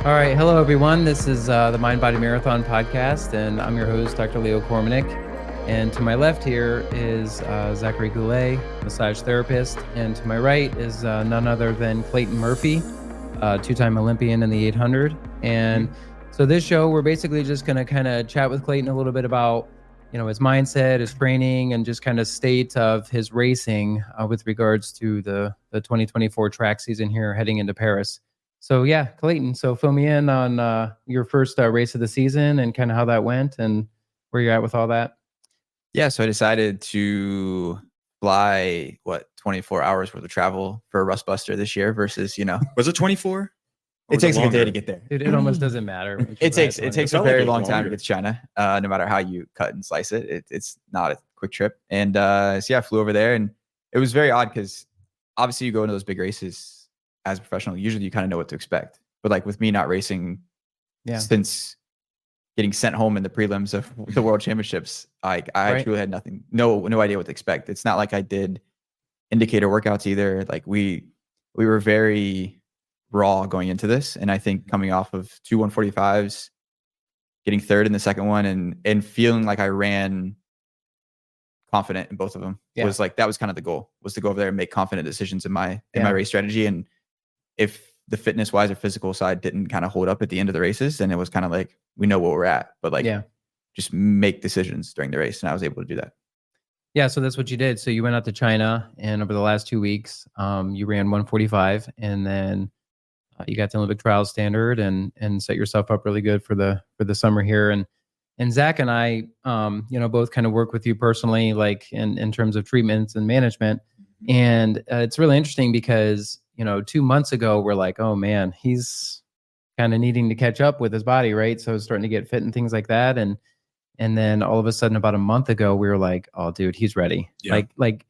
All right. Hello, everyone. This is the Mind Body Marathon podcast, and I'm your host, Dr. Leo Kormanik. And to my left here is Zachary Goulet, massage therapist. And to my right is none other than Clayton Murphy, two-time Olympian in the 800. And so this show, we're basically just going to kind of chat with Clayton a little bit about, his mindset, his training, and just kind of state of his racing with regards to the 2024 track season here heading into Paris. So yeah, Clayton, so fill me in on your first race of the season and kind of how that went and where you're at with all that. Yeah, so I decided to fly, 24 hours worth of travel for a Rust Buster this year versus, Was it 24? It takes a good day to get there. It almost doesn't matter. It takes a very long time to get to China, no matter how you cut and slice it. It's not a quick trip. And so yeah, I flew over there, and it was very odd because obviously you go into those big races as a professional, usually you kind of know what to expect. But like with me not racing since getting sent home in the prelims of the World Championships, I truly had no idea what to expect. It's not like I did indicator workouts either. Like we were very raw going into this. And I think coming off of two 145s, getting third in the second one and feeling like I ran confident in both of them was like, that was kind of the goal, was to go over there and make confident decisions in my race strategy. And if the fitness wise or physical side didn't kind of hold up at the end of the races, then it was kind of like, we know what we're at, but just make decisions during the race. And I was able to do that. Yeah. So that's what you did. So you went out to China, and over the last 2 weeks, you ran 145, and then you got the Olympic trial standard and set yourself up really good for the summer here. And Zach and I, both kind of work with you personally, like in terms of treatments and management. And it's really interesting because, 2 months ago, we're like, oh man, he's kind of needing to catch up with his body, right? So starting to get fit and things like that. And then all of a sudden, about a month ago, we were like, oh dude, he's ready. Yeah. Like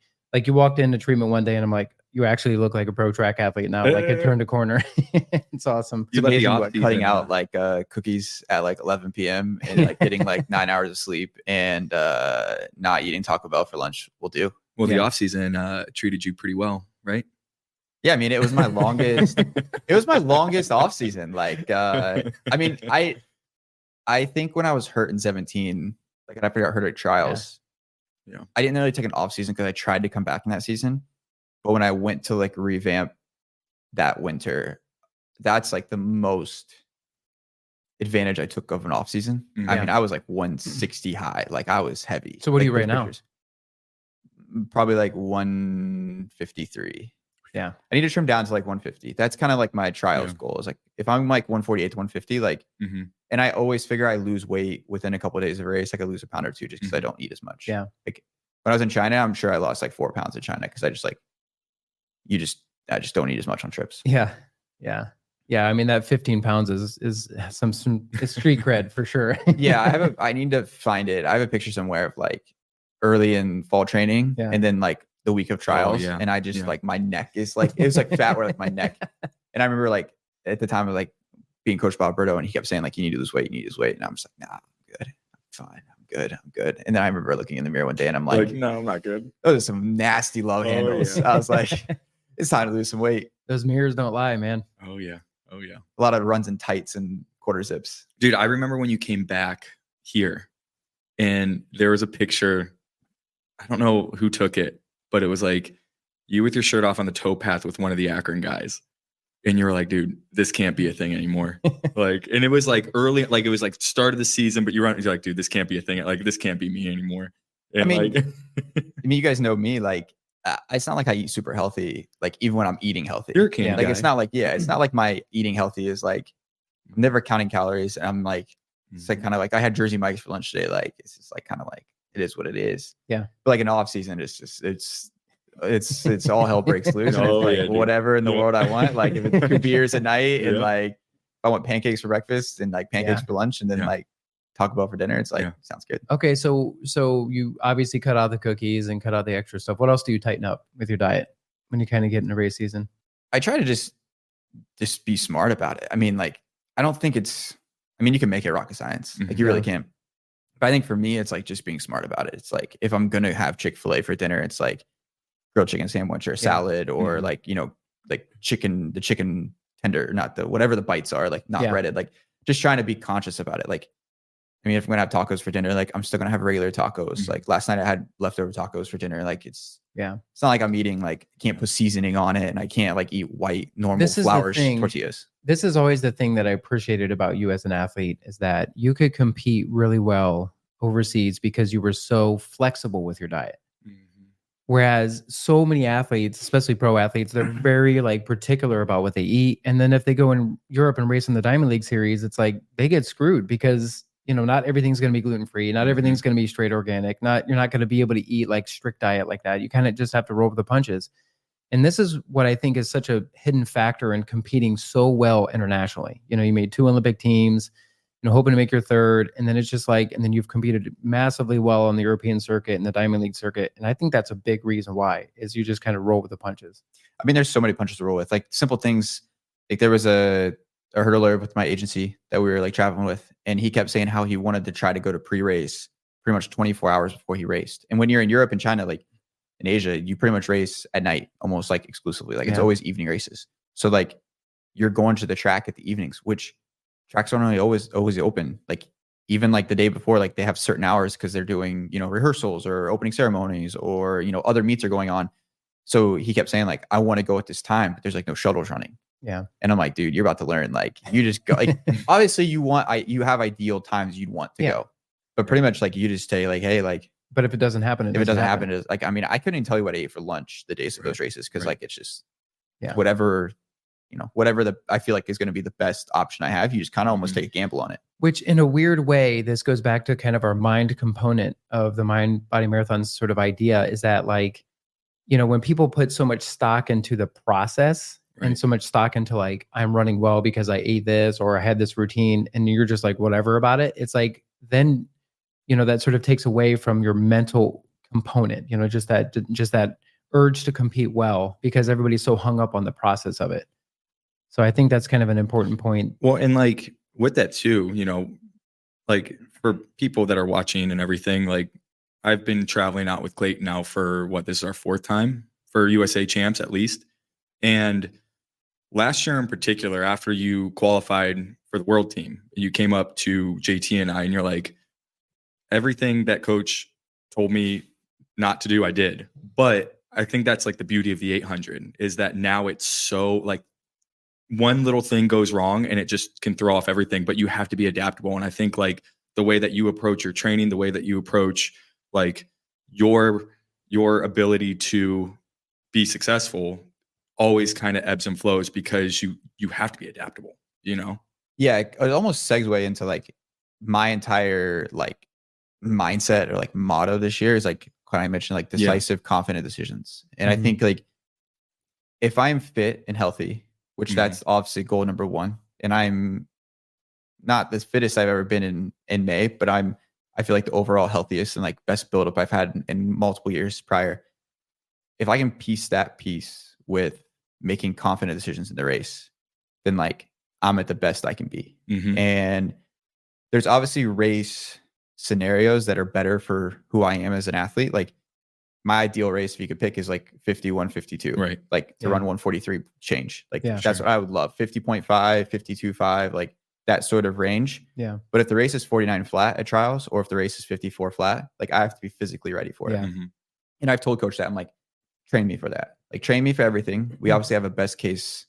you walked into treatment one day and I'm like, you actually look like a pro track athlete now. Like it turned a corner. It's awesome. It's amazing cutting out like cookies at like 11 p.m. and like getting like 9 hours of sleep and not eating Taco Bell for lunch will do. Well, the off season treated you pretty well, right? Yeah, I mean, it was my longest. It was my longest off season. Like, I mean, I think when I was hurt in 17, like after I got hurt at trials, I didn't really take an off season because I tried to come back in that season. But when I went to like revamp that winter, that's like the most advantage I took of an off season. I mean, I was like 160 high, like I was heavy. So what like, are you right now? Probably like 153. Yeah. I need to trim down to like 150. That's kind of like my trials goal is like, if I'm like 148 to 150, like, and I always figure I lose weight within a couple of days of a race. I could lose a pound or two just because I don't eat as much. Yeah. Like when I was in China, I'm sure I lost like 4 pounds in China because I just like, I just don't eat as much on trips. Yeah. Yeah. Yeah. I mean, that 15 pounds is some it's street cred for sure. Yeah. I need to find it. I have a picture somewhere of like early in fall training and then like the week of trials. And I just like, my neck is like, it was like fat where like my neck. And I remember like at the time of like being coached by Alberto, and he kept saying like, you need to lose weight, And I'm just like, nah, I'm good. I'm fine. I'm good. And then I remember looking in the mirror one day and I'm like no, I'm not good. Those are some nasty love handles. I was like, it's time to lose some weight. Those mirrors don't lie, man. Oh yeah. A lot of runs in tights and quarter zips. Dude, I remember when you came back here and there was a picture. I don't know who took it, but it was like you with your shirt off on the towpath with one of the Akron guys. And you were like, dude, this can't be a thing anymore. Like, and it was like early, like it was like start of the season, but you're like, dude, this can't be a thing. Like, this can't be me anymore. And I mean, you guys know me, like, it's not like I eat super healthy, like even when I'm eating healthy. You're a can like guy. It's not like, it's not like my eating healthy is like, I'm never counting calories. And I'm like, it's like kind of like I had Jersey Mike's for lunch today. Like, it's just like kind of like, it is what it is. Yeah. But like an off season, it's just, it's all hell breaks loose. And it's like whatever in the world I want. Like if it's 2 beers a night and like I want pancakes for breakfast and like pancakes for lunch and then like Taco Bell for dinner, it's like sounds good. Okay, so you obviously cut out the cookies and cut out the extra stuff. What else do you tighten up with your diet when you kind of get into race season? I try to just be smart about it. I mean, like I don't think it's. I mean, you can make it rocket science. Like you really can. But I think for me, it's like just being smart about it. It's like if I'm gonna have Chick-fil-A for dinner, it's like grilled chicken sandwich or a salad or like, you know, like the chicken tender, not the, whatever the bites are, like not breaded, like just trying to be conscious about it. Like, I mean, if I'm going to have tacos for dinner, like I'm still going to have regular tacos. Like last night I had leftover tacos for dinner. Like it's not like I'm eating, like can't put seasoning on it and I can't like eat white, normal flour tortillas. This is always the thing that I appreciated about you as an athlete is that you could compete really well overseas because you were so flexible with your diet. Whereas so many athletes, especially pro athletes, they're very like particular about what they eat. And then if they go in Europe and race in the Diamond League series, it's like they get screwed because, you know, not everything's going to be gluten-free. Not everything's going to be straight organic. You're not going to be able to eat like strict diet like that. You kind of just have to roll with the punches. And this is what I think is such a hidden factor in competing so well internationally. You know, you made 2 Olympic teams, you know, hoping to make your 3rd. And then it's just like, and then you've competed massively well on the European circuit and the Diamond League circuit. And I think that's a big reason why is you just kind of roll with the punches. I mean, there's so many punches to roll with, like simple things. Like there was a hurdler with my agency that we were like traveling with, and he kept saying how he wanted to try to go to pre-race pretty much 24 hours before he raced. And when you're in Europe and China, like in Asia, you pretty much race at night, almost like exclusively. Like it's always evening races. So like you're going to the track at the evenings, which tracks aren't really always open. Like even like the day before, like they have certain hours because they're doing, you know, rehearsals or opening ceremonies or, you know, other meets are going on. So he kept saying like, I want to go at this time, but there's like no shuttles running. Yeah. And I'm like, dude, you're about to learn. Like you just go, like, obviously you have ideal times you'd want to go, but pretty much like you just say like, hey, like, but if it doesn't happen, if it doesn't happen, it's like, I mean, I couldn't even tell you what I ate for lunch the days of those races. Cause like, it's just whatever, you know, whatever I feel like is going to be the best option I have. You just kind of almost take a gamble on it. Which in a weird way, this goes back to kind of our mind component of the Mind Body Marathon sort of idea is that like, you know, when people put so much stock into the process and so much stock into like, I'm running well because I ate this or I had this routine and you're just like, whatever about it. It's like, then, you know, that sort of takes away from your mental component, you know, just that urge to compete well because everybody's so hung up on the process of it. So I think that's kind of an important point. Well, and like with that too, you know, like for people that are watching and everything, like I've been traveling out with Clayton now for this is our 4th time for USA champs at least. And last year in particular, after you qualified for the world team, you came up to JT and I, and you're like, everything that coach told me not to do, I did. But I think that's like the beauty of the 800 is that now it's so like one little thing goes wrong and it just can throw off everything, but you have to be adaptable. And I think like the way that you approach your training, the way that you approach like your ability to be successful always kind of ebbs and flows because you have to be adaptable, you know? Yeah. It almost segue into like my entire like mindset or like motto this year is like when I mentioned like decisive, confident decisions. And I think like if I'm fit and healthy, which that's obviously goal number 1, and I'm not the fittest I've ever been in May, but I feel like the overall healthiest and like best buildup I've had in multiple years prior. If I can piece that piece with making confident decisions in the race, then like I'm at the best I can be. And there's obviously race scenarios that are better for who I am as an athlete. Like my ideal race, if you could pick, is like 51, 52, right? Like to run 143 change. Like that's what I would love. 50.5, 52.5, like that sort of range. Yeah. But if the race is 49 flat at trials, or if the race is 54 flat, like I have to be physically ready for it. And I've told coach that I'm like, train me for that. Like train me for everything. We obviously have a best case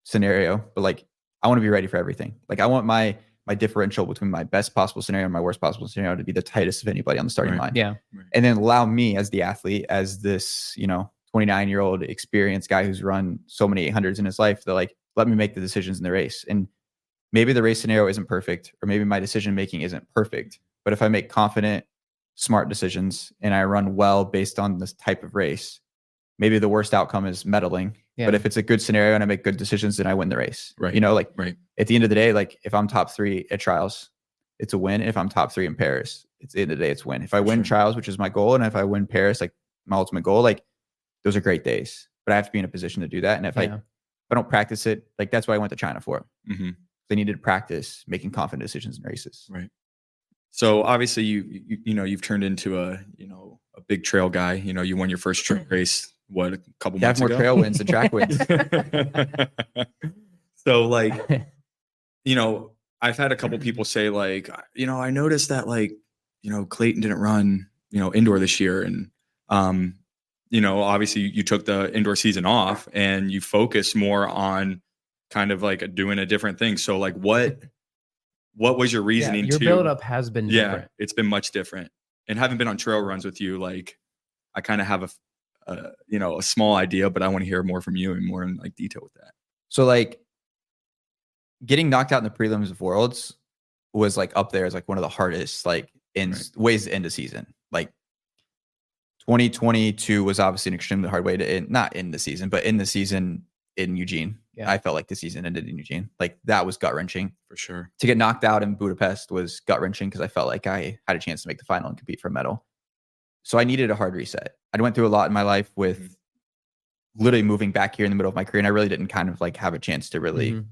scenario, but like I want to be ready for everything. Like I want my differential between my best possible scenario and my worst possible scenario to be the tightest of anybody on the starting line. Yeah. And then allow me as the athlete, as this, you know, 29-year-old experienced guy who's run so many 800s in his life, to like, let me make the decisions in the race. And maybe the race scenario isn't perfect, or maybe my decision making isn't perfect. But if I make confident, smart decisions and I run well based on this type of race, maybe the worst outcome is medaling. But if it's a good scenario and I make good decisions, then I win the race. Right. You know, like at the end of the day, like if I'm top 3 at trials, it's a win. If I'm top 3 in Paris, it's the end of the day, it's a win. If I win trials, which is my goal, and if I win Paris, like my ultimate goal, like those are great days. But I have to be in a position to do that. And if I don't practice it, like that's what I went to China for. They needed to practice making confident decisions in races. Right. So obviously you know, you've turned into a big trail guy. You know, you won your first trail race, a couple months ago? Have more trail wins than track wins. So like, you know, I've had a couple people say like, you know, I noticed that like, you know, Clayton didn't run, you know, indoor this year. And, you know, obviously you took the indoor season off and you focus more on kind of like doing a different thing. So like what was your reasoning your to build up has been different. It's been much different. And having been on trail runs with you, like I kind of have a you know, a small idea, but I want to hear more from you and more in like detail with that. So like getting knocked out in the prelims of Worlds was like up there as like one of the hardest like ways to end a season. Like 2022 was obviously an extremely hard way to not end the season, but end the season in Eugene. Yeah. I felt like the season ended in Eugene. Like that was gut wrenching for sure. To get knocked out in Budapest was gut wrenching because I felt like I had a chance to make the final and compete for a medal. So I needed a hard reset. I went through a lot in my life with literally moving back here in the middle of my career. And I really didn't kind of like have a chance to really,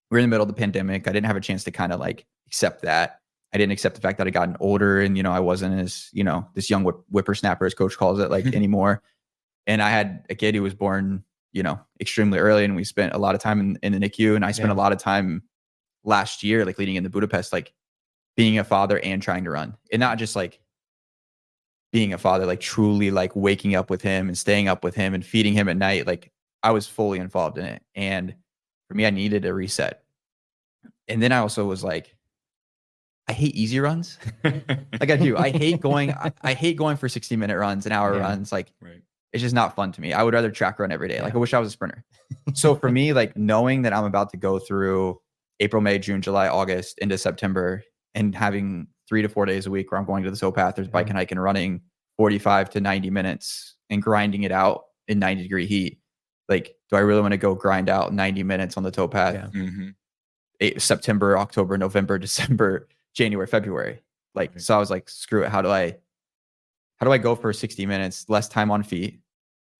we're in the middle of the pandemic. I didn't have a chance to kind of like accept that. I didn't accept the fact that I gotten older and, you know, I wasn't as, you know, this young whippersnapper, as coach calls it, like anymore. And I had a kid who was born, you know, extremely early. And we spent a lot of time in the NICU. And I spent a lot of time last year, like leading into Budapest, like being a father and trying to run, and not just like being a father, like truly like waking up with him and staying up with him and feeding him at night. Like I was fully involved in it. And for me, I needed a reset. And then I also was like, I hate easy runs. Like I do. I hate going for 60-minute runs, an hour runs. Like it's just not fun to me. I would rather track run every day. Like I wish I was a sprinter. So for me, like knowing that I'm about to go through April, May, June, July, August into September and having 3 to 4 days a week where I'm going to the towpath, there's bike and hike and running 45 to 90 minutes and grinding it out in 90-degree heat. Like, do I really want to go grind out 90 minutes on the towpath? September, October, November, December, January, February. Like, so I was like, screw it. How do I go for 60 minutes, less time on feet,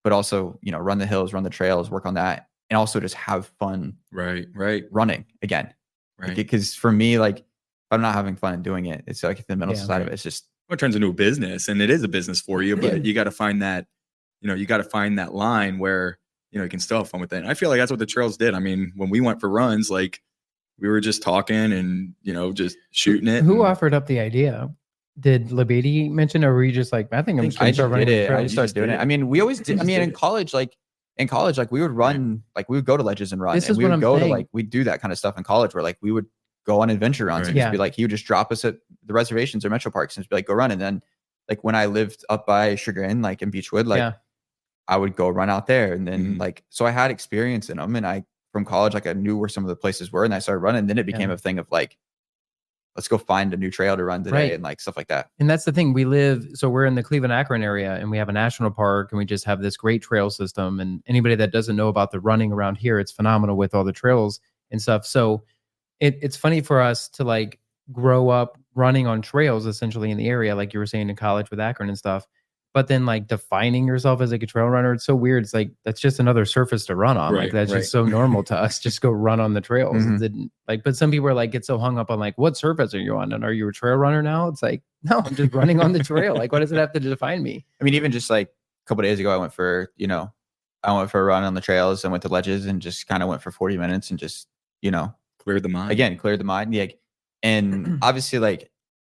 but also, you know, run the hills, run the trails, work on that, and also just have fun. Running again. Because for me, like, if I'm not having fun and doing it, it's like the mental side of it. It's just, it turns into a business, and it is a business for you, but you got to find that, you know, you got to find that line where, you know, you can still have fun with it. And I feel like that's what the trails did. I mean, when we went for runs, like we were just talking and, you know, just shooting it. Who offered up the idea? Did Labady mention, or were you just like, I think I'm just going to start running? I just started doing it. I mean, we always did. I mean, in college, like we would run, like we would go to ledges and run. And we would go to like, we'd do that kind of stuff in college where like we would go on adventure runs and just be like, he would just drop us at the reservations or metro parks and just be like, go run. And then like when I lived up by Chagrin, like in Beechwood, like I would go run out there. And then like, so I had experience in them, and from college, like I knew where some of the places were, and I started running. And then it became a thing of like, let's go find a new trail to run today and like stuff like that. And that's the thing. So we're in the Cleveland Akron area, and we have a national park, and we just have this great trail system. And anybody that doesn't know about the running around here, it's phenomenal with all the trails and stuff. So it's funny for us to like grow up running on trails essentially in the area, like you were saying in college with Akron and stuff. But then like defining yourself as like a trail runner, it's so weird. It's like, that's just another surface to run on. Like that's just so normal to us. Just go run on the trails. Like, but some people are like, get so hung up on like, what surface are you on? And are you a trail runner now? It's like, no, I'm just running on the trail. Like, what does it have to define me? I mean, even just like a couple of days ago, I went for a run on the trails and went to ledges and just kind of went for 40 minutes and just, you know, cleared the mind. Yeah. And obviously like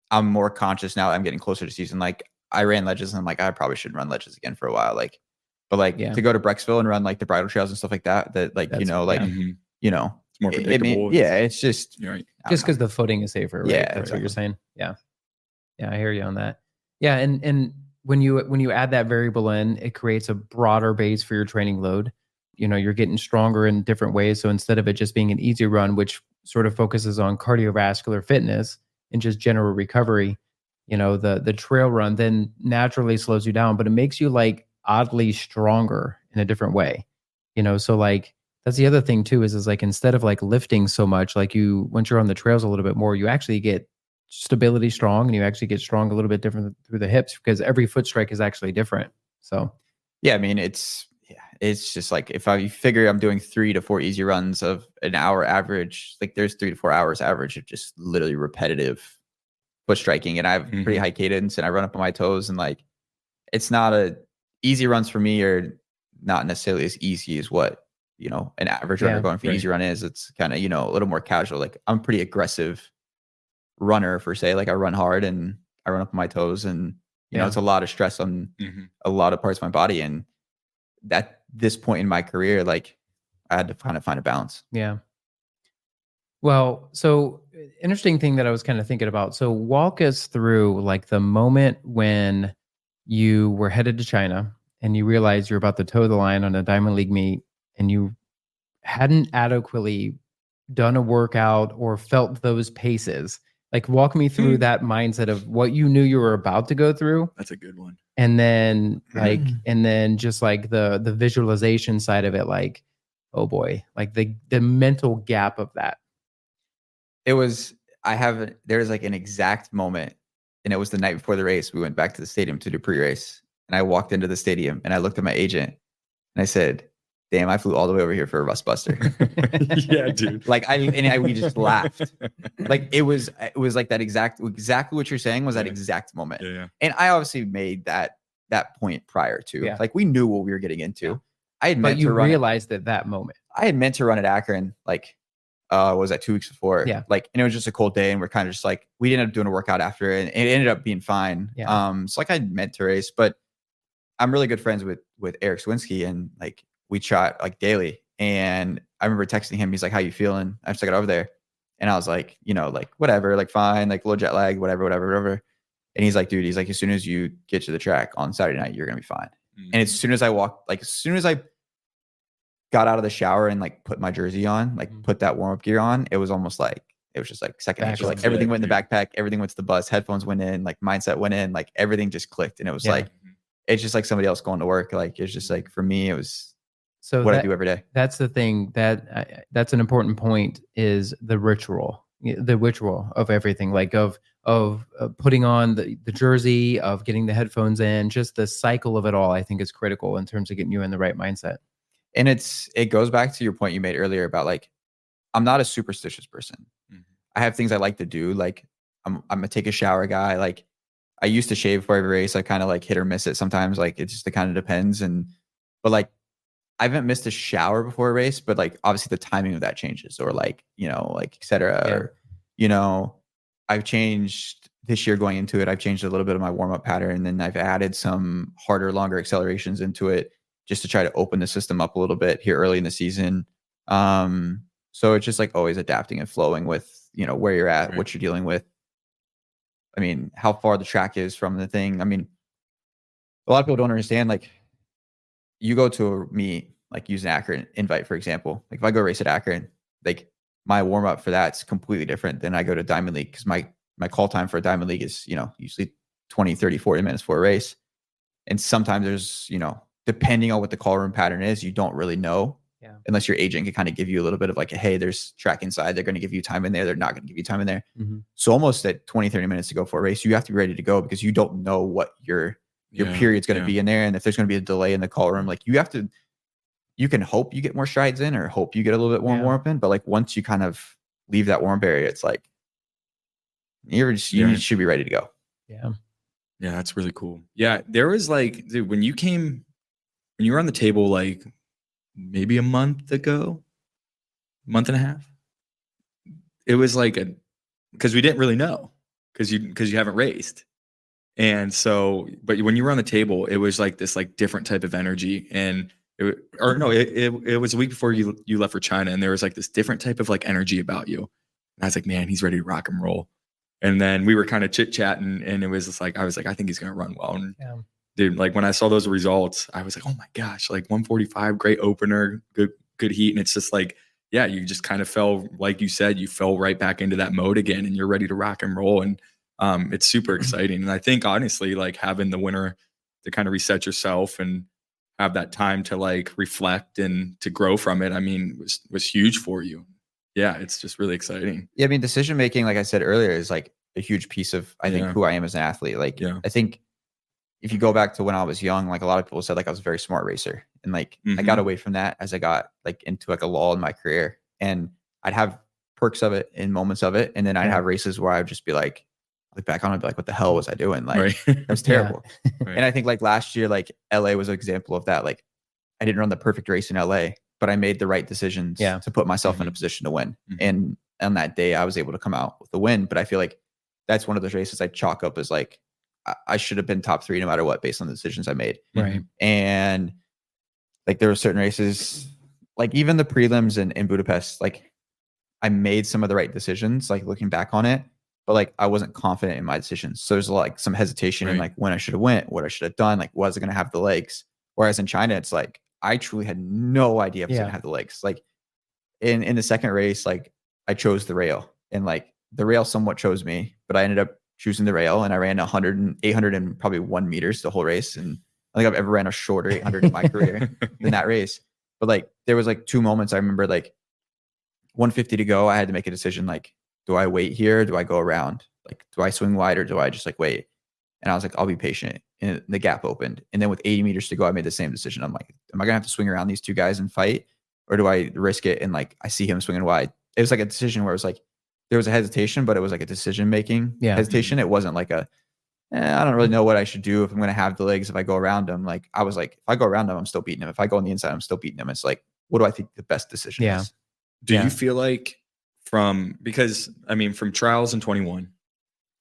I'm more conscious now that I'm getting closer to season. Like I ran ledges and I'm like, I probably shouldn't run ledges again for a while. Like, but like to go to Brecksville and run like the bridle trails and stuff like that, like, that's, you know, like, you know, it's more predictable. It's just, just because the footing is safer. Right? Yeah. That's what you're saying. Yeah. Yeah. I hear you on that. Yeah. And when you add that variable in, it creates a broader base for your training load. You know, you're getting stronger in different ways. So instead of it just being an easy run, which sort of focuses on cardiovascular fitness and just general recovery, you know, the trail run then naturally slows you down, but it makes you like oddly stronger in a different way, you know? So like, that's the other thing too, is like, instead of like lifting so much, like once you're on the trails a little bit more, you actually get stability strong, and you actually get strong a little bit different through the hips, because every foot strike is actually different. So, yeah, I mean, it's just like, if I figure I'm doing 3 to 4 easy runs of an hour average, like there's 3 to 4 hours average of just literally repetitive foot striking. And I have pretty high cadence and I run up on my toes, and like, it's not easy runs for me are not necessarily as easy as what an average runner going for an easy run is. It's kind of, a little more casual. Like I'm a pretty aggressive runner per se. Like I run hard and I run up on my toes, and it's a lot of stress on a lot of parts of my body. And at this point in my career, like I had to kind of find a balance. Yeah. Well, so interesting thing that I was kind of thinking about. So walk us through like the moment when you were headed to China and you realized you're about to toe the line on a Diamond League meet and you hadn't adequately done a workout or felt those paces. Like walk me through that mindset of what you knew you were about to go through. That's a good one. And then just like the visualization side of it, like, oh boy, like the mental gap of that. There's like an exact moment, and it was the night before the race. We went back to the stadium to do pre-race, and I walked into the stadium and I looked at my agent and I said, damn, I flew all the way over here for a rust buster. Yeah, dude. Like we just laughed. Like it was like that exactly what you're saying was that exact moment. Yeah. And I obviously made that point prior to. Yeah. Like we knew what we were getting into. But you realized at that moment. I had meant to run at Akron, like was that 2 weeks before? Yeah. Like, and it was just a cold day, and we're kind of just like, we ended up doing a workout after it, and it ended up being fine. Yeah. So like I meant to race, but I'm really good friends with Eric Swinski, and like we chat like daily. And I remember texting him. He's like, "How you feeling?" I just got over there, and I was like, like whatever, like fine, like a little jet lag, whatever. And he's like, dude, as soon as you get to the track on Saturday night, you're gonna be fine. And as soon as I got out of the shower and like put my jersey on, like put that warm up gear on, it was almost like it was just like second nature. Like everything went in the backpack, everything went to the bus, headphones went in, like mindset went in, like everything just clicked, and it was like it's just like somebody else going to work. Like it's just like for me, it was what I do every day. That's the thing that's an important point is the ritual of everything, like of putting on the jersey, of getting the headphones in, just the cycle of it all, I think is critical in terms of getting you in the right mindset. And it goes back to your point you made earlier about like, I'm not a superstitious person. I have things I like to do. Like I'm a take a shower guy. Like I used to shave before every race. I kind of like hit or miss it sometimes. Like it kind of depends. But like, I haven't missed a shower before a race, but like obviously the timing of that changes, or like, like et cetera. Yeah. Or, I've changed this year going into it. I've changed a little bit of my warm-up pattern, and then I've added some harder, longer accelerations into it just to try to open the system up a little bit here early in the season. So it's just like always adapting and flowing with, where you're at, what you're dealing with. I mean, how far the track is from the thing. I mean, a lot of people don't understand, like you go to a meet, like use an Akron invite, for example. Like if I go race at Akron, like my warm up for that's completely different than I go to Diamond League, because my call time for a Diamond League is, usually 20, 30, 40 minutes for a race. And sometimes there's, depending on what the call room pattern is, you don't really know unless your agent can kind of give you a little bit of like, hey, there's track inside. They're going to give you time in there. They're not going to give you time in there. So almost at 20, 30 minutes to go for a race, you have to be ready to go, because you don't know what your period's going to be in there. And if there's going to be a delay in the call room, like you can hope you get more strides in, or hope you get a little bit more warm up in. But like once you kind of leave that warm area, it's like you should be ready to go. Yeah. Yeah, that's really cool. Yeah, there was like, dude, when you were on the table like maybe a month and a half, it was like because we didn't really know, because you haven't raced. And so, but when you were on the table, it was like this like different type of energy. And it was a week before you left for China, and there was like this different type of like energy about you. And I was like, man, he's ready to rock and roll. And then we were kind of chit chatting, and it was just like, I was like, I think he's going to run well. And dude, like when I saw those results, I was like, oh my gosh, like 145, great opener, good heat. And it's just like, yeah, you just kind of fell, like you said, you fell right back into that mode again, and you're ready to rock and roll. And it's super exciting. And I think honestly, like having the winter to kind of reset yourself and have that time to like reflect and to grow from it, I mean, was huge for you. Yeah, it's just really exciting. Yeah, I mean, decision making, like I said earlier, is like a huge piece of, I think, who I am as an athlete. Like, I think if you go back to when I was young, like a lot of people said like I was a very smart racer, and like I got away from that as I got like into like a lull in my career, and I'd have perks of it and moments of it, and then I'd have races where I'd just be like, look back on it and be like, what the hell was I doing? Like that was terrible. And I think like last year, like LA was an example of that. Like I didn't run the perfect race in LA, but I made the right decisions to put myself in a position to win. And on that day, I was able to come out with the win. But I feel like that's one of those races I chalk up as like, I should have been top 3 no matter what, based on the decisions I made. Right. And like there were certain races, like even the prelims in Budapest, like I made some of the right decisions, like looking back on it, but like I wasn't confident in my decisions. So there's like some hesitation in like when I should have went, what I should have done, like was I going to have the legs? Whereas in China, it's like I truly had no idea if I was going to have the legs. Like in the second race, like I chose the rail, and like the rail somewhat chose me, but I ended up choosing the rail, and I ran 800 and probably 1 meters the whole race. And I think I've ever ran a shorter 800 in my career than that race. But like, there was like 2 moments I remember, like 150 to go. I had to make a decision. Like, do I wait here? Do I go around? Like, do I swing wide or do I just like wait? And I was like, I'll be patient. And the gap opened. And then with 80 meters to go, I made the same decision. I'm like, am I going to have to swing around these 2 guys and fight? Or do I risk it? And like, I see him swinging wide. It was like a decision where it was like, there was a hesitation, but it was like a decision-making hesitation. It wasn't like I don't really know what I should do if I'm going to have the legs if I go around him. Like I was like, if I go around him, I'm still beating him. If I go on the inside, I'm still beating him. It's like, what do I think the best decision is? Do you feel like because I mean, from trials in 21,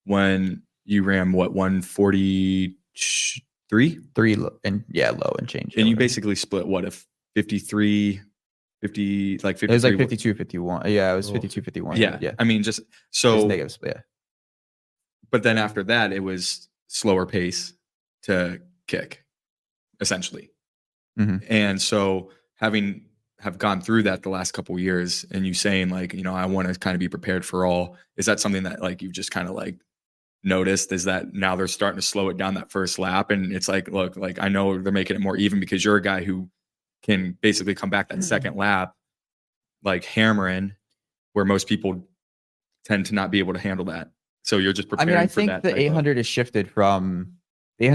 when you ran what, 143? Low and change. And you basically split what, if 53, 50, like 53? It was like 52, 51. Yeah, it was 52, 51. Yeah. I mean, just so negatives, but then after that, it was slower pace to kick, essentially. And so have gone through that the last couple of years, and you saying like, you know, I want to kind of be prepared for all. Is that something that like you've just kind of like noticed? Is that now they're starting to slow it down that first lap, and it's like, look, like I know they're making it more even because you're a guy who can basically come back that second lap like hammering, where most people tend to not be able to handle that. So you're just preparing. I think the 800 is shifted from like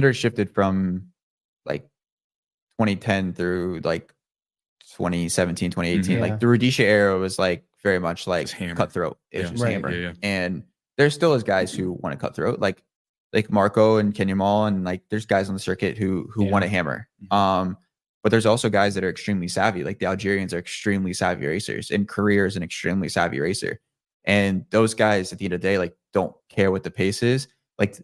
2010 through like 2017, 2018. Like the Rhodesia era was like very much like cutthroat. It was just hammer. And there still is guys who want to cutthroat, like Marco and Kenya Mall, and like there's guys on the circuit who want to hammer. But there's also guys that are extremely savvy. Like the Algerians are extremely savvy racers, and Korea is an extremely savvy racer. And those guys at the end of the day, like don't care what the pace is. Like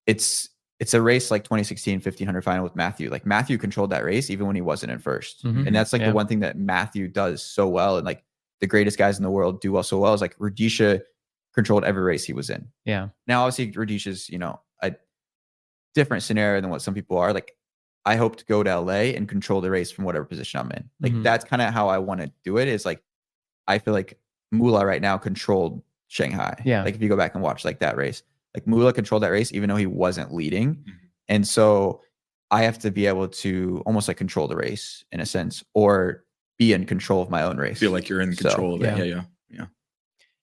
it's a race like 2016 1500 final with Matthew. Like Matthew controlled that race even when he wasn't in first. And that's like the one thing that Matthew does so well. And like the greatest guys in the world do so well is like Rhodesia controlled every race he was in. Yeah. Now, obviously Rhodesia's, you know, a different scenario than what some people are. Like I hope to go to LA and control the race from whatever position I'm in. Like that's kind of how I want to do it. Is like, I feel like Mula right now controlled Shanghai. Yeah. Like if you go back and watch like that race, like Mula controlled that race, even though he wasn't leading. And so I have to be able to almost like control the race in a sense, or be in control of my own race. Feel like you're in control of it.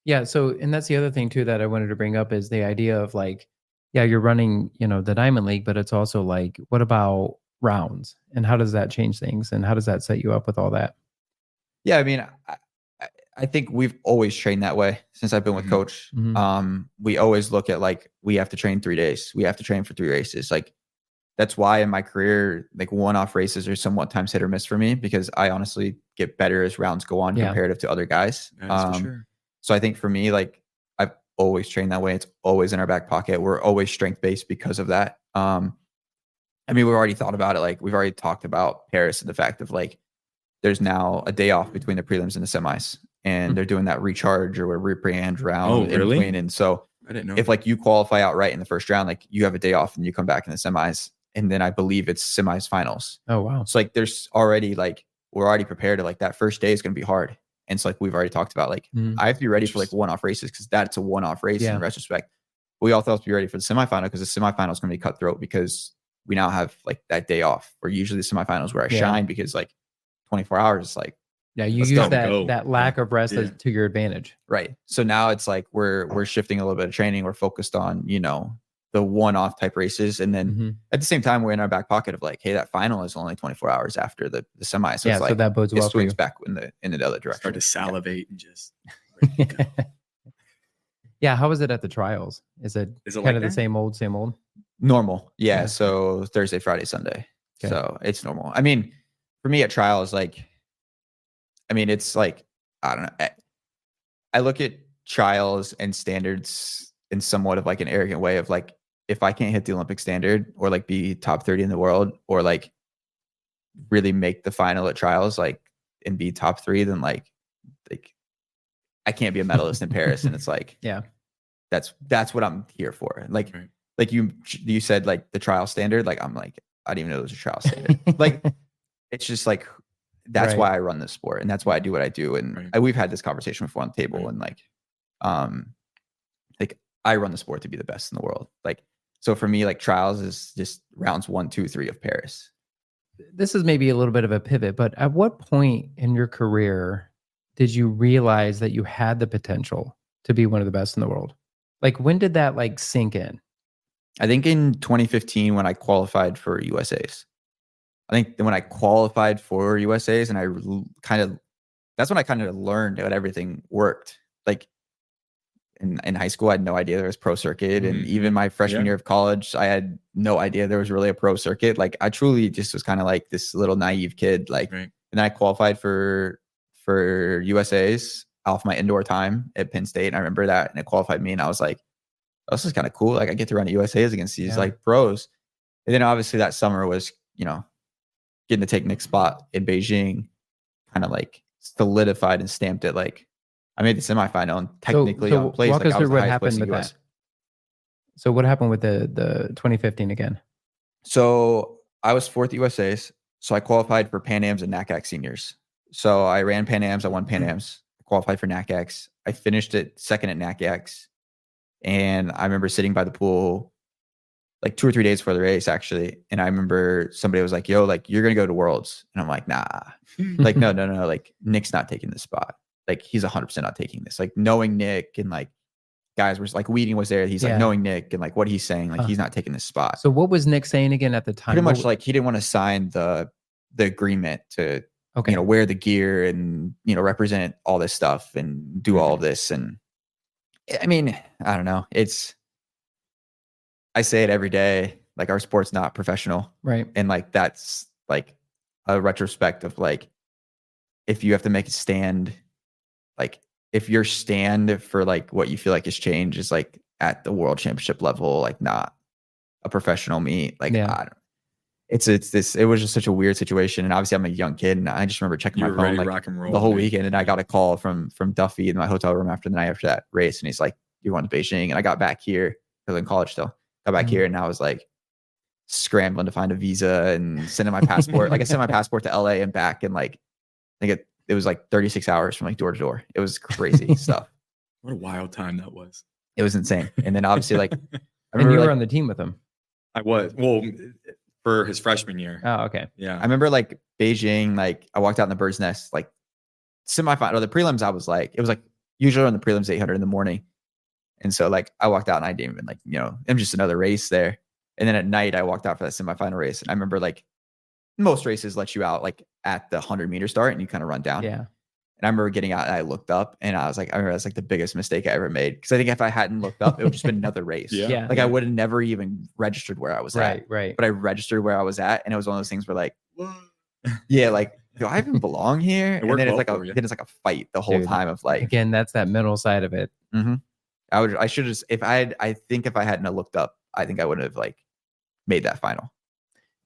Yeah. So, and that's the other thing too, that I wanted to bring up is the idea of like, you're running, you know, the Diamond League, but it's also like, what about rounds, and how does that change things, and how does that set you up with all that? Yeah. I mean, I think we've always trained that way since I've been with coach. We always look at like, we have to train 3 days. We have to train for 3 races. Like that's why in my career, like one-off races are somewhat times hit or miss for me, because I honestly get better as rounds go on comparative to other guys. For sure. So I think for me, like I've always trained that way. It's always in our back pocket. We're always strength-based because of that. I mean, we've already thought about it. Like we've already talked about Paris and the fact of like, there's now a day off between the prelims and the semis, and they're doing that recharge or a rebrand round in between. And so I didn't know if like you qualify outright in the first round, like you have a day off and you come back in the semis, and then I believe it's semis finals. Oh, wow. So like there's already like, we're already prepared to like that first day is going to be hard. And so like we've already talked about like, I have to be ready for like one-off races, because that's a one-off race in retrospect. We all thought to be ready for the semifinal, because the semifinal is going to be cutthroat, because we now have like that day off, where usually the semifinals where I shine, because like 24 hours is like, you use that lack of rest to your advantage. Right. So now it's like we're shifting a little bit of training. We're focused on, you know, the one-off type races. And then at the same time, we're in our back pocket of like, hey, that final is only 24 hours after the semi. So it's like, so that bodes well it swings back in the other direction. Start to salivate and just. How was it at the trials? Is it kind like of that? the same old? Normal. Yeah. So Thursday, Friday, Sunday. Okay. So it's normal. I mean, for me at trials, like I mean, it's like, I don't know. I look at trials and standards in somewhat of like an arrogant way of like, if I can't hit the Olympic standard or like be top 30 in the world or like really make the final at trials, like, and be top 3, then like I can't be a medalist in Paris. And it's like, Yeah. that's what I'm here for. Like, Right. like you said, like the trial standard, like, I'm like, I didn't even know there was a trial standard. Like, it's just like, that's Right. why I run this sport and that's why I do what I do. And Right. we've had this conversation before on the table Right. and like I run the sport to be the best in the world. Like, so for me, like trials is just rounds 1, 2, 3 of Paris. This is maybe a little bit of a pivot, but at what point in your career did you realize that you had the potential to be one of the best in the world? Like, when did that like sink in? I think in 2015 when I qualified for USAs. I think when I qualified for USAs and that's when I kind of learned that everything worked. Like in high school, I had no idea there was pro circuit. And even my freshman year of college, I had no idea there was really a pro circuit. Like I truly just was kind of like this little naive kid. Like, and then I qualified for USAs off my indoor time at Penn State. And I remember that, and it qualified me. And I was like, oh, this is kind of cool. Like I get to run at USAs against these like pros. And then obviously that summer was, getting to take Nick's spot in Beijing, kind of like solidified and stamped it. Like I made the semifinal and technically on place. Walk like us I was through the what highest happened place with in the US. that. So what happened with the 2015 again? So I was 4th USAs. So I qualified for Pan Ams and NACAC seniors. So I ran Pan Ams. I won Pan Ams. I qualified for NACACs. I finished it 2nd at NACACs. And I remember sitting by the pool like 2 or 3 days before the race, actually. And I remember somebody was like, yo, like, you're going to go to Worlds. And I'm like, nah, like, no. Like, Nick's not taking this spot. Like, he's 100% not taking this. Like, knowing Nick and like guys were like, Weeding was there. He's like, knowing Nick and like what he's saying, like, he's not taking this spot. So what was Nick saying again at the time? Pretty much like he didn't want to sign the agreement to, wear the gear and, represent all this stuff and do all of this. And I mean, I don't know. I say it every day, like our sport's not professional. Right. And like, that's like a retrospect of like, if you have to make a stand, like if your stand for like what you feel like is change is like at the world championship level, like not a professional meet, like, I don't, it was just such a weird situation. And obviously I'm a young kid and I just remember checking my phone like rock and roll, the whole weekend. And I got a call from Duffy in my hotel room after the night after that race. And he's like, you want to Beijing? And I got back here, I was in college still. Got back here and I was like scrambling to find a visa and sending my passport. Like I sent my passport to LA and back in like, I think it was like 36 hours from like door to door. It was crazy stuff. What a wild time that was. It was insane. And then obviously like, and you were on the team with him. I was, well, for his freshman year. Oh, okay. Yeah. I remember like Beijing, like I walked out in the bird's nest, like semifinal, the prelims. I was like, it was like usually on the prelims 800 in the morning. And so like I walked out and I didn't even like, I'm just another race there. And then at night I walked out for that semifinal race. And I remember like most races let you out like at the 100-meter start and you kind of run down. Yeah. And I remember getting out and I looked up and I was like, I remember that's like the biggest mistake I ever made. Cause I think if I hadn't looked up, it would just been another race. Yeah. Like I would have never even registered where I was at. Right. But I registered where I was at. And it was one of those things where like, yeah, like, do I even belong here? And then it's like a fight the whole time of like, again, that's that mental side of it. Mm-hmm. I should have, I think if I hadn't looked up, I think I would have like made that final.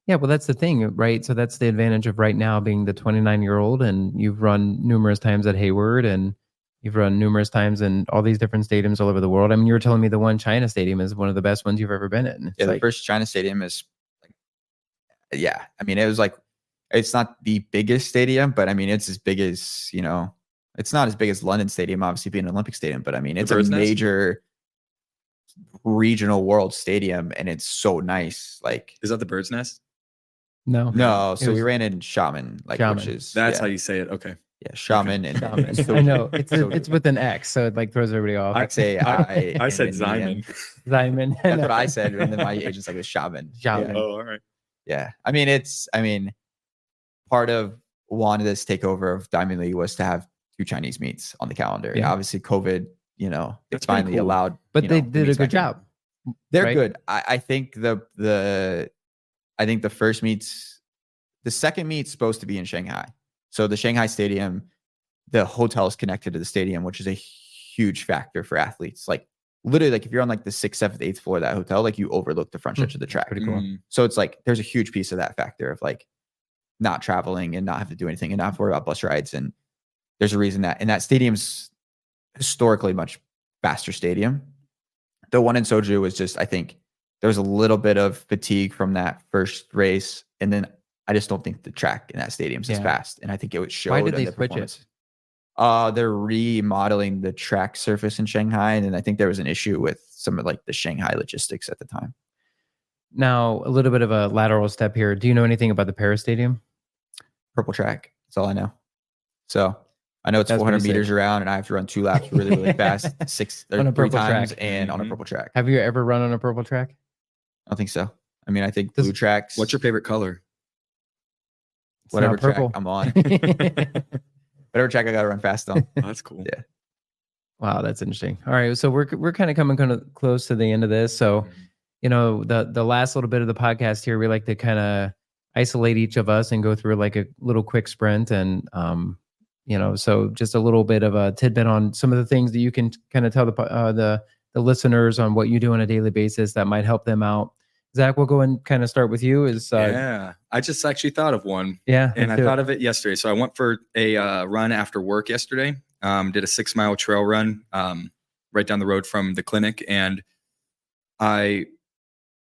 Yeah, well, that's the thing, right? So that's the advantage of right now being the 29-year-old, and you've run numerous times at Hayward, and you've run numerous times in all these different stadiums all over the world. I mean, you were telling me the one China stadium is one of the best ones you've ever been in. The first China stadium is like, yeah. I mean, it was like, it's not the biggest stadium, but I mean, it's as big as, it's not as big as London Stadium, obviously being an Olympic stadium, but I mean, it's a major regional world stadium and it's so nice. Like, is that the Bird's Nest? No. So we ran in Xiamen, like, which is, that's how you say it. Okay. Yeah. Xiamen. And I know it's with an X. So it like throws everybody off. I said Xiamen. Xiamen. That's what I said. And then my agent's like, it's Xiamen. Xiamen. Oh, all right. Yeah. I mean, part of wanted this takeover of Diamond League was to have 2 Chinese meets on the calendar. Yeah. Obviously COVID, it's finally allowed. But they did a good job. They're good. I think the first meets, the second meet's supposed to be in Shanghai. So the Shanghai stadium the hotel is connected to the stadium, which is a huge factor for athletes. Like literally, like if you're on like the 6th, 7th, 8th floor of that hotel, like you overlook the front stretch of the track. Pretty cool. So it's like there's a huge piece of that factor of like not traveling and not have to do anything and not have to worry about bus rides. And there's a reason that, and that stadium's historically much faster stadium. The one in Soju was just, I think there was a little bit of fatigue from that first race. And then I just don't think the track in that stadium is as fast. And I think it would show. Why did they switch it? They're remodeling the track surface in Shanghai. And then I think there was an issue with some of like the Shanghai logistics at the time. Now, a little bit of a lateral step here. Do you know anything about the Paris Stadium? Purple track. That's all I know. So I know it's 400 meters around and I have to run 2 laps really, really fast, 3 times and on a purple track. Have you ever run on a purple track? I don't think so. I mean, I think blue tracks. What's your favorite color? Whatever track I'm on. Whatever track I got to run fast on. Oh, that's cool. Yeah. Wow, that's interesting. All right, so we're kind of coming close to the end of this. So, you know, the last little bit of the podcast here, we like to kind of isolate each of us and go through like a little quick sprint, and you know, so just a little bit of a tidbit on some of the things that you can kind of tell the listeners on what you do on a daily basis that might help them out. Zach, we'll go and kind of start with you. Yeah, I just actually thought of one. Yeah, and I thought of it yesterday. So I went for a run after work yesterday. Did a 6-mile trail run right down the road from the clinic, and I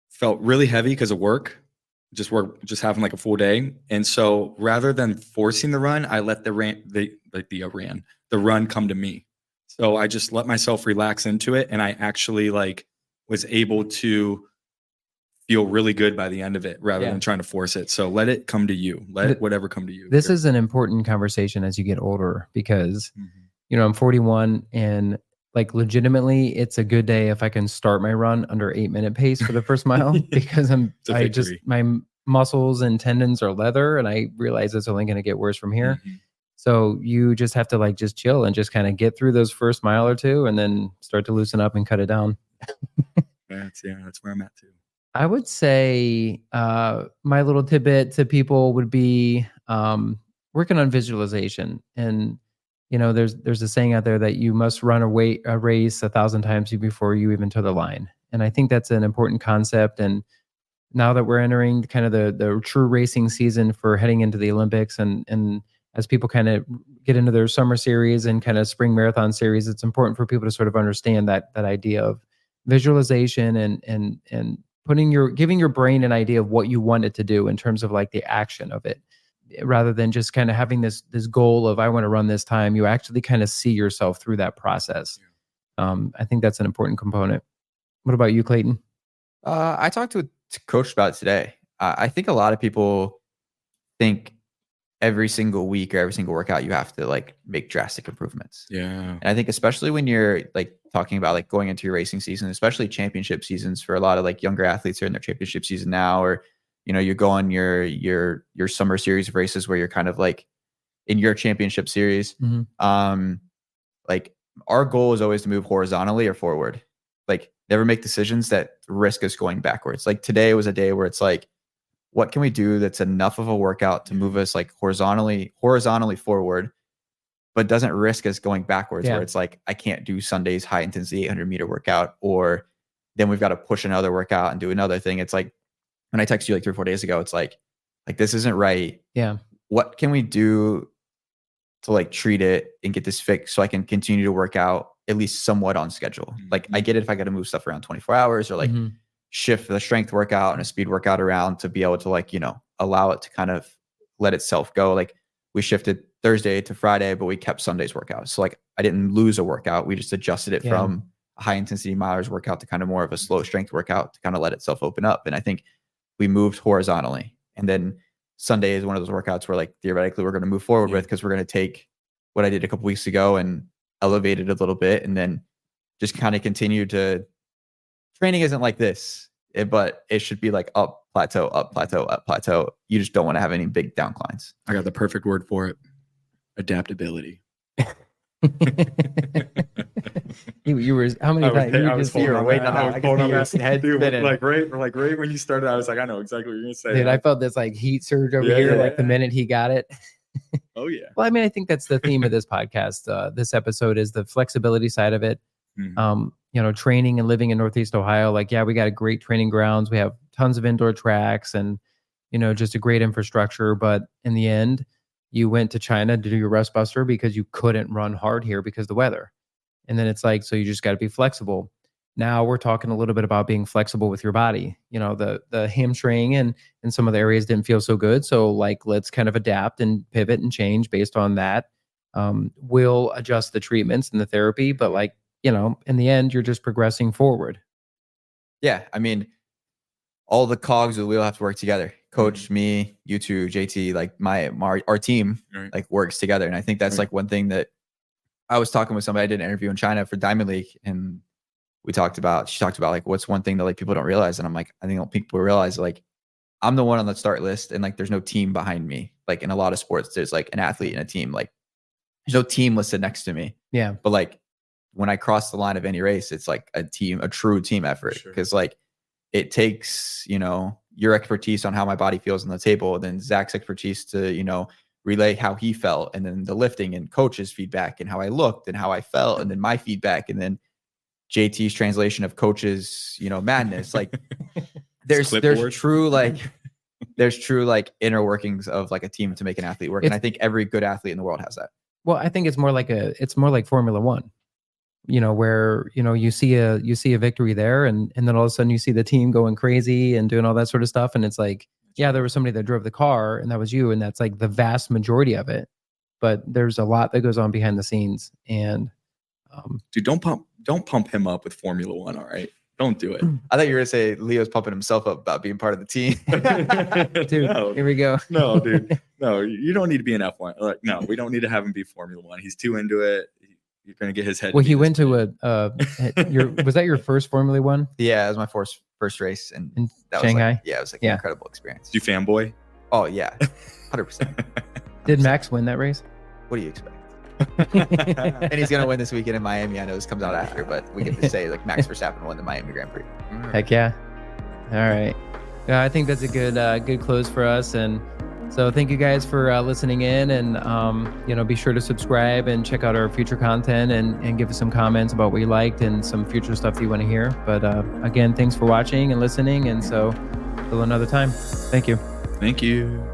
felt really heavy because of work. Just having like a full day. And so rather than forcing the run, I let the run come to me. So I just let myself relax into it. And I actually like was able to feel really good by the end of it rather than trying to force it. So let it come to you. Let whatever come to you. This is an important conversation as you get older because, you know, I'm 41 and like legitimately it's a good day if I can start my run under 8-minute pace for the first mile because my muscles and tendons are leather and I realize it's only going to get worse from here. So you just have to like just chill and just kind of get through those first mile or two and then start to loosen up and cut it down. That's where I'm at too. I would say my little tidbit to people would be working on visualization. And, you know, there's a saying out there that you must run a race 1,000 times before you even toe the line. And I think that's an important concept. And now that we're entering kind of the true racing season for heading into the Olympics and as people kind of get into their summer series and kind of spring marathon series, it's important for people to sort of understand that idea of visualization and giving your brain an idea of what you want it to do in terms of like the action of it, rather than just kind of having this goal of I want to run this time. You actually kind of see yourself through that process. I think that's an important component. What about you, Clayton? I talked to a coach about it today. I think a lot of people think every single week or every single workout you have to like make drastic improvements. Yeah. And I think especially when you're like talking about like going into your racing season, especially championship seasons for a lot of like younger athletes who are in their championship season now, or, you know, you go on your summer series of races where you're kind of like in your championship series. Like our goal is always to move horizontally or forward. Like never make decisions that risk us going backwards. Like today was a day where it's like, what can we do that's enough of a workout to move us like horizontally forward, but doesn't risk us going backwards where it's like, I can't do Sunday's high intensity 800-meter workout, or then we've got to push another workout and do another thing. It's like, when I texted you like 3 or 4 days ago, it's like this isn't right. Yeah. What can we do to like treat it and get this fixed so I can continue to work out at least somewhat on schedule? Like I get it if I got to move stuff around 24 hours or like shift the strength workout and a speed workout around to be able to like, you know, allow it to kind of let itself go. Like we shifted Thursday to Friday, but we kept Sunday's workout. So like I didn't lose a workout. We just adjusted it from a high intensity milers workout to kind of more of a slow strength workout to kind of let itself open up. And I think we moved horizontally. And then Sunday is one of those workouts where like theoretically we're going to move forward with, because we're going to take what I did a couple weeks ago and elevate it a little bit and then just kind of continue to. Training isn't like this, but it should be like up, plateau, up, plateau, up, plateau. You just don't want to have any big downclines. I got the perfect word for it. Adaptability. you were how many times? You were waiting on that. I was head spinning. Like right when you started, I was like, I know exactly what you're gonna say. Dude, I felt this like heat surge over here, like the minute he got it. Oh yeah. Well, I mean, I think that's the theme of this podcast. This episode is the flexibility side of it. Training and living in Northeast Ohio. Like, yeah, we got a great training grounds. We have tons of indoor tracks and, just a great infrastructure. But in the end, you went to China to do your rust buster because you couldn't run hard here because of the weather. And then it's like, so you just got to be flexible. Now we're talking a little bit about being flexible with your body. The hamstring and some of the areas didn't feel so good. So like, let's kind of adapt and pivot and change based on that. We'll adjust the treatments and the therapy, but like, in the end, you're just progressing forward. Yeah. I mean, all the cogs of the wheel have to work together. Coach, me, you two, JT, like our team, like works together. And I think that's like one thing that I was talking with somebody. I did an interview in China for Diamond League, and she talked about like, what's one thing that like people don't realize. And I'm like, I think people realize like I'm the one on the start list and like, there's no team behind me. Like in a lot of sports, there's like an athlete and a team, like there's no team listed next to me. Yeah. But like when I cross the line of any race, it's like a true team effort. Cause like it takes, your expertise on how my body feels on the table, and then Zach's expertise to, relay how he felt, and then the lifting and coach's feedback and how I looked and how I felt, and then my feedback, and then JT's translation of coach's, madness. Like there's true inner workings of like a team to make an athlete work. And I think every good athlete in the world has that. Well, I think it's more like Formula One, where, you see a victory there and then all of a sudden you see the team going crazy and doing all that sort of stuff. And it's like, yeah, there was somebody that drove the car and that was you. And that's like the vast majority of it. But there's a lot that goes on behind the scenes. And dude, don't pump him up with Formula One. All right. Don't do it. I thought you were going to say Leo's pumping himself up about being part of the team. Dude, no, here we go. No, dude. No, you don't need to be an F1. Like, no, we don't need to have him be Formula One. He's too into it. You're going to get his head. Well, he went to was that your first Formula One? Yeah, it was my first race in that Shanghai. It was like an incredible experience. Did you fanboy? Oh yeah, 100%. Did Max win that race? What do you expect? And he's going to win this weekend in Miami. I know this comes out after, but we get to say like Max Verstappen won the Miami Grand Prix. Heck yeah. All right. Yeah, I think that's a good close for us. And so thank you guys for listening in, and be sure to subscribe and check out our future content and give us some comments about what you liked and some future stuff that you want to hear. But again, thanks for watching and listening. And so till another time, thank you. Thank you.